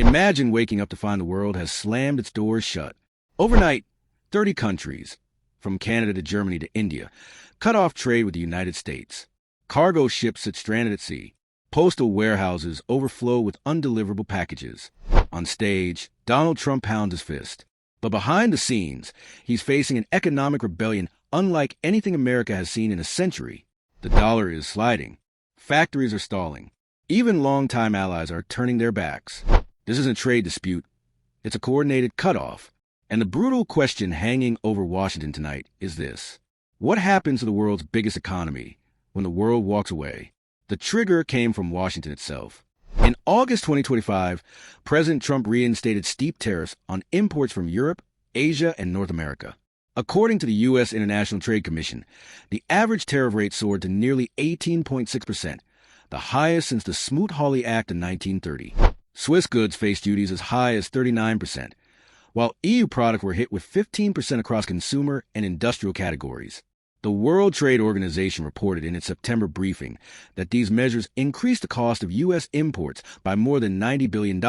Imagine waking up to find the world has slammed its doors shut. Overnight, 30 countries, from Canada to Germany to India, cut off trade with the United States. Cargo ships sit stranded at sea. Postal warehouses overflow with undeliverable packages. On stage, Donald Trump pounds his fist. But behind the scenes, he's facing an economic rebellion unlike anything America has seen in a century. The dollar is sliding. Factories are stalling. Even longtime allies are turning their backs. This isn't a trade dispute. It's a coordinated cutoff. And the brutal question hanging over Washington tonight is this. What happens to the world's biggest economy when the world walks away? The trigger came from Washington itself. In August 2025, President Trump reinstated steep tariffs on imports from Europe, Asia, and North America. According to the U.S. International Trade Commission, the average tariff rate soared to nearly 18.6%, the highest since the Smoot-Hawley Act in 1930. Swiss goods faced duties as high as 39%, while EU products were hit with 15% across consumer and industrial categories. The World Trade Organization reported in its September briefing that these measures increased the cost of U.S. imports by more than $90 billion.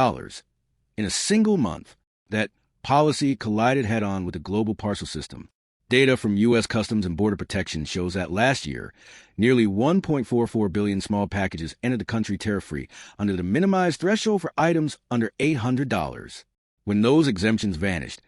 In a single month, that policy collided head-on with the global parcel system. Data from U.S. Customs and Border Protection shows that last year, nearly 1.44 billion small packages entered the country tariff-free under the minimized threshold for items under $800. When those exemptions vanished,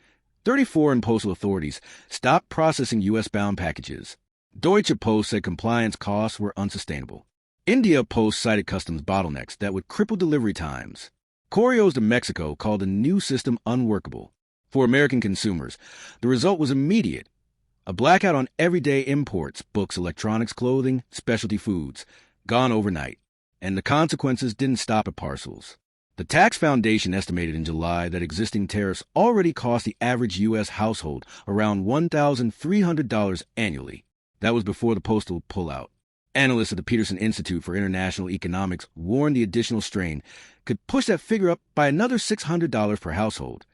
30 foreign postal authorities stopped processing U.S.-bound packages. Deutsche Post said compliance costs were unsustainable. India Post cited customs bottlenecks that would cripple delivery times. Correos de Mexico called the new system unworkable. For American consumers, the result was immediate. A blackout on everyday imports, books, electronics, clothing, specialty foods, gone overnight. And the consequences didn't stop at parcels. The Tax Foundation estimated in July that existing tariffs already cost the average U.S. household around $1,300 annually. That was before the postal pullout. Analysts at the Peterson Institute for International Economics warned the additional strain could push that figure up by another $600 per household,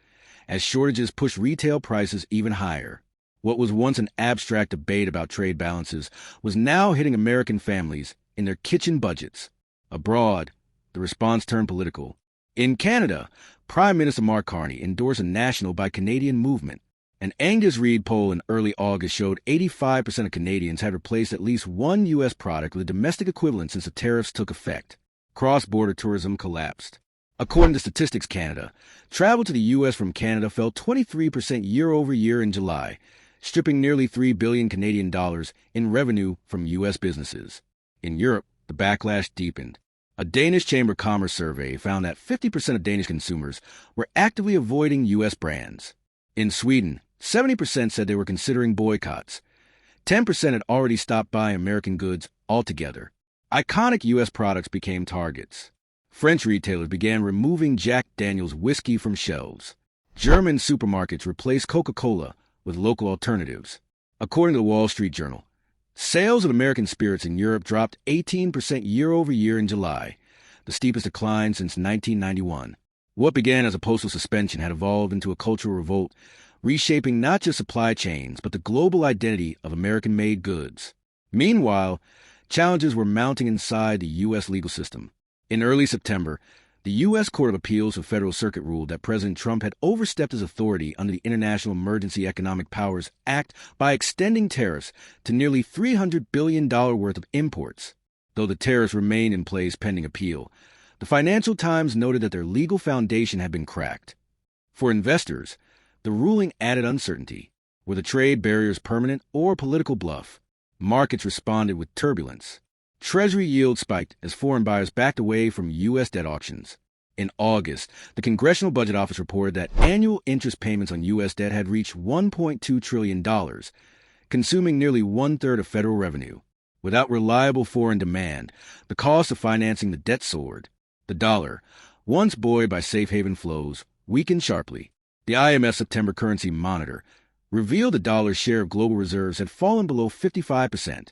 as shortages push retail prices even higher. What was once an abstract debate about trade balances was now hitting American families in their kitchen budgets. Abroad, the response turned political. In Canada, Prime Minister Mark Carney endorsed a national by Canadian movement. An Angus Reid poll in early August showed 85% of Canadians had replaced at least one U.S. product with a domestic equivalent since the tariffs took effect. Cross-border tourism collapsed. According to Statistics Canada, travel to the U.S. from Canada fell 23% year-over-year in July, stripping nearly $3 billion Canadian dollars in revenue from U.S. businesses. In Europe, the backlash deepened. A Danish Chamber of Commerce survey found that 50% of Danish consumers were actively avoiding U.S. brands. In Sweden, 70% said they were considering boycotts. 10% had already stopped buying American goods altogether. Iconic U.S. products became targets. French retailers began removing Jack Daniel's whiskey from shelves. German supermarkets replaced Coca-Cola with local alternatives. According to the Wall Street Journal, sales of American spirits in Europe dropped 18% year-over-year in July, the steepest decline since 1991. What began as a postal suspension had evolved into a cultural revolt, reshaping not just supply chains, but the global identity of American-made goods. Meanwhile, challenges were mounting inside the U.S. legal system. In early September, the U.S. Court of Appeals for Federal Circuit ruled that President Trump had overstepped his authority under the International Emergency Economic Powers Act by extending tariffs to nearly $300 billion worth of imports. Though the tariffs remained in place pending appeal, the Financial Times noted that their legal foundation had been cracked. For investors, the ruling added uncertainty. Were the trade barriers permanent or a political bluff? Markets responded with turbulence. Treasury yields spiked as foreign buyers backed away from U.S. debt auctions. In August, the Congressional Budget Office reported that annual interest payments on U.S. debt had reached $1.2 trillion, consuming nearly one-third of federal revenue. Without reliable foreign demand, the cost of financing the debt soared. The dollar, once buoyed by safe haven flows, weakened sharply. The IMF September Currency Monitor revealed the dollar's share of global reserves had fallen below 55%.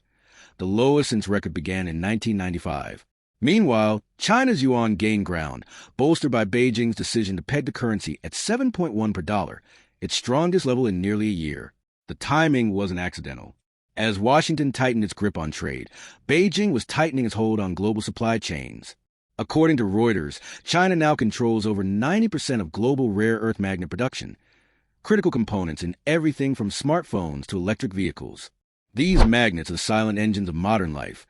The lowest since record began in 1995. Meanwhile, China's yuan gained ground, bolstered by Beijing's decision to peg the currency at 7.1 per dollar, its strongest level in nearly a year. The timing wasn't accidental. As Washington tightened its grip on trade, Beijing was tightening its hold on global supply chains. According to Reuters, China now controls over 90% of global rare earth magnet production, critical components in everything from smartphones to electric vehicles. These magnets are the silent engines of modern life,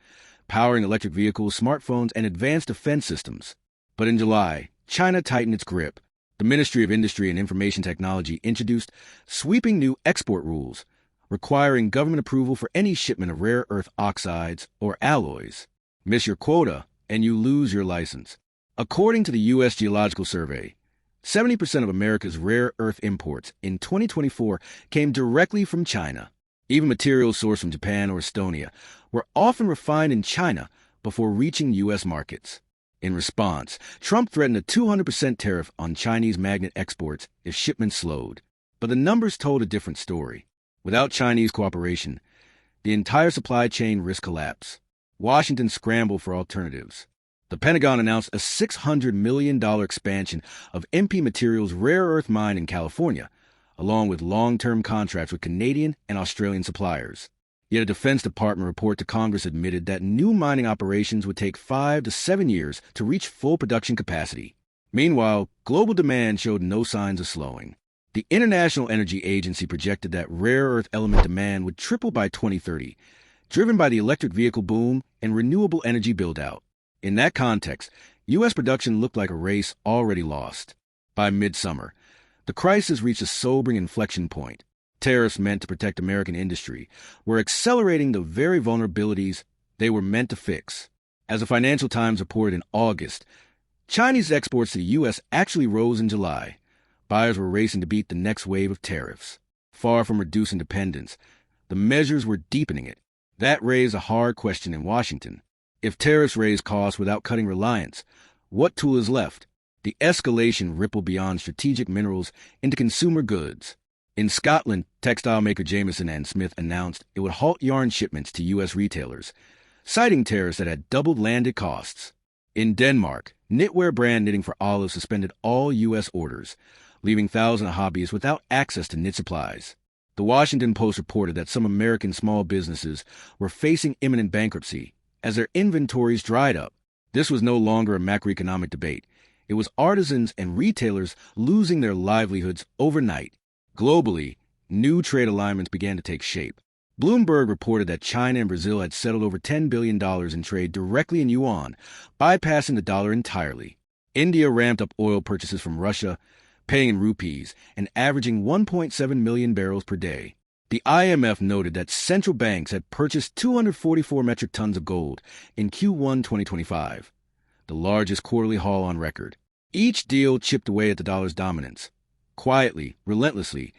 powering electric vehicles, smartphones, and advanced defense systems. But in July, China tightened its grip. The Ministry of Industry and Information Technology introduced sweeping new export rules, requiring government approval for any shipment of rare earth oxides or alloys. Miss your quota, and you lose your license. According to the U.S. Geological Survey, 70% of America's rare earth imports in 2024 came directly from China. Even materials sourced from Japan or Estonia were often refined in China before reaching U.S. markets. In response, Trump threatened a 200% tariff on Chinese magnet exports if shipments slowed. But the numbers told a different story. Without Chinese cooperation, the entire supply chain risked collapse. Washington scrambled for alternatives. The Pentagon announced a $600 million expansion of MP Materials' rare earth mine in California, along with long-term contracts with Canadian and Australian suppliers. Yet a Defense Department report to Congress admitted that new mining operations would take 5 to 7 years to reach full production capacity. Meanwhile, global demand showed no signs of slowing. The International Energy Agency projected that rare earth element demand would triple by 2030, driven by the electric vehicle boom and renewable energy build-out. In that context, U.S. production looked like a race already lost. By midsummer, the crisis reached a sobering inflection point. Tariffs meant to protect American industry were accelerating the very vulnerabilities they were meant to fix. As the Financial Times reported in August, Chinese exports to the U.S. actually rose in July. Buyers were racing to beat the next wave of tariffs. Far from reducing dependence, the measures were deepening it. That raised a hard question in Washington. If tariffs raise costs without cutting reliance, what tool is left? The escalation rippled beyond strategic minerals into consumer goods. In Scotland, textile maker Jamieson and Smith announced it would halt yarn shipments to U.S. retailers, citing tariffs that had doubled landed costs. In Denmark, knitwear brand Knitting for Olive suspended all U.S. orders, leaving thousands of hobbyists without access to knit supplies. The Washington Post reported that some American small businesses were facing imminent bankruptcy as their inventories dried up. This was no longer a macroeconomic debate. It was artisans and retailers losing their livelihoods overnight. Globally, new trade alignments began to take shape. Bloomberg reported that China and Brazil had settled over $10 billion in trade directly in yuan, bypassing the dollar entirely. India ramped up oil purchases from Russia, paying in rupees and averaging 1.7 million barrels per day. The IMF noted that central banks had purchased 244 metric tons of gold in Q1 2025, the largest quarterly haul on record. Each deal chipped away at the dollar's dominance. Quietly, relentlessly,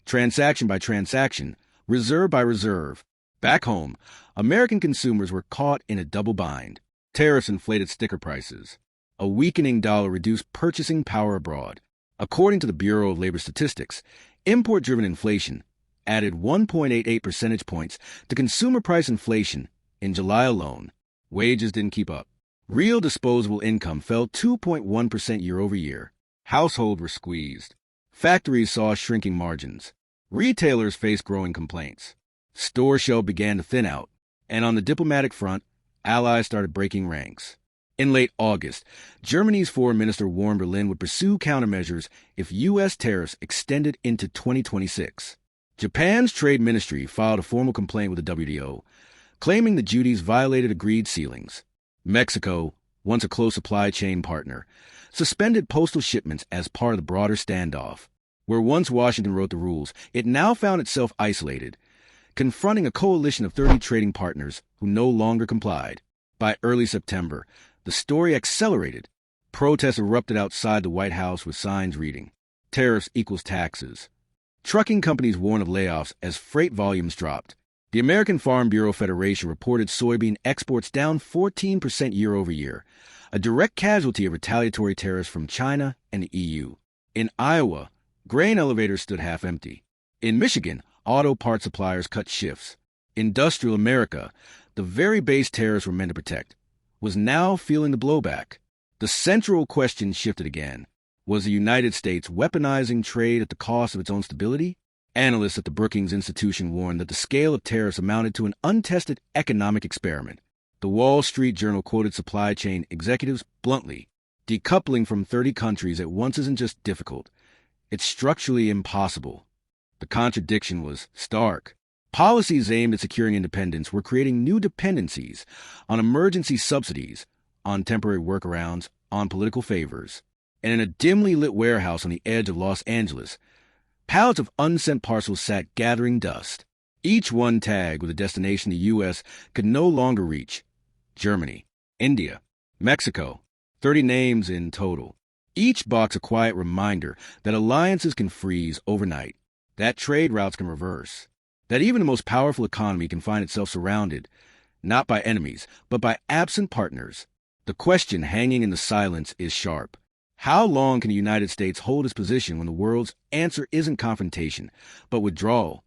transaction by transaction, reserve by reserve. Back home, American consumers were caught in a double bind. Tariffs inflated sticker prices. A weakening dollar reduced purchasing power abroad. According to the Bureau of Labor Statistics, import-driven inflation added 1.88 percentage points to consumer price inflation in July alone. Wages didn't keep up. Real disposable income fell 2.1% year over year. Households were squeezed. Factories saw shrinking margins. Retailers faced growing complaints. Store shelves began to thin out. And on the diplomatic front, allies started breaking ranks. In late August, Germany's foreign minister warned Berlin would pursue countermeasures if U.S. tariffs extended into 2026. Japan's trade ministry filed a formal complaint with the WTO, claiming the duties violated agreed ceilings. Mexico, once a close supply chain partner, suspended postal shipments as part of the broader standoff. Where once Washington wrote the rules, it now found itself isolated, confronting a coalition of 30 trading partners who no longer complied. By early September, the story accelerated. Protests erupted outside the White House with signs reading, "Tariffs equals taxes." Trucking companies warned of layoffs as freight volumes dropped. The American Farm Bureau Federation reported soybean exports down 14% year over year, a direct casualty of retaliatory tariffs from China and the EU. In Iowa, grain elevators stood half empty. In Michigan, auto parts suppliers cut shifts. Industrial America, the very base tariffs were meant to protect, was now feeling the blowback. The central question shifted again. Was the United States weaponizing trade at the cost of its own stability? Analysts at the Brookings Institution warned that the scale of tariffs amounted to an untested economic experiment. The Wall Street Journal quoted supply chain executives bluntly. Decoupling from 30 countries at once isn't just difficult. It's structurally impossible. The contradiction was stark. Policies aimed at securing independence were creating new dependencies on emergency subsidies, on temporary workarounds, on political favors. And in a dimly lit warehouse on the edge of Los Angeles, pallets of unsent parcels sat gathering dust, each one tagged with a destination the U.S. could no longer reach. Germany, India, Mexico, 30 names in total. Each box a quiet reminder that alliances can freeze overnight, that trade routes can reverse, that even the most powerful economy can find itself surrounded, not by enemies, but by absent partners. The question hanging in the silence is sharp. How long can the United States hold its position when the world's answer isn't confrontation, but withdrawal?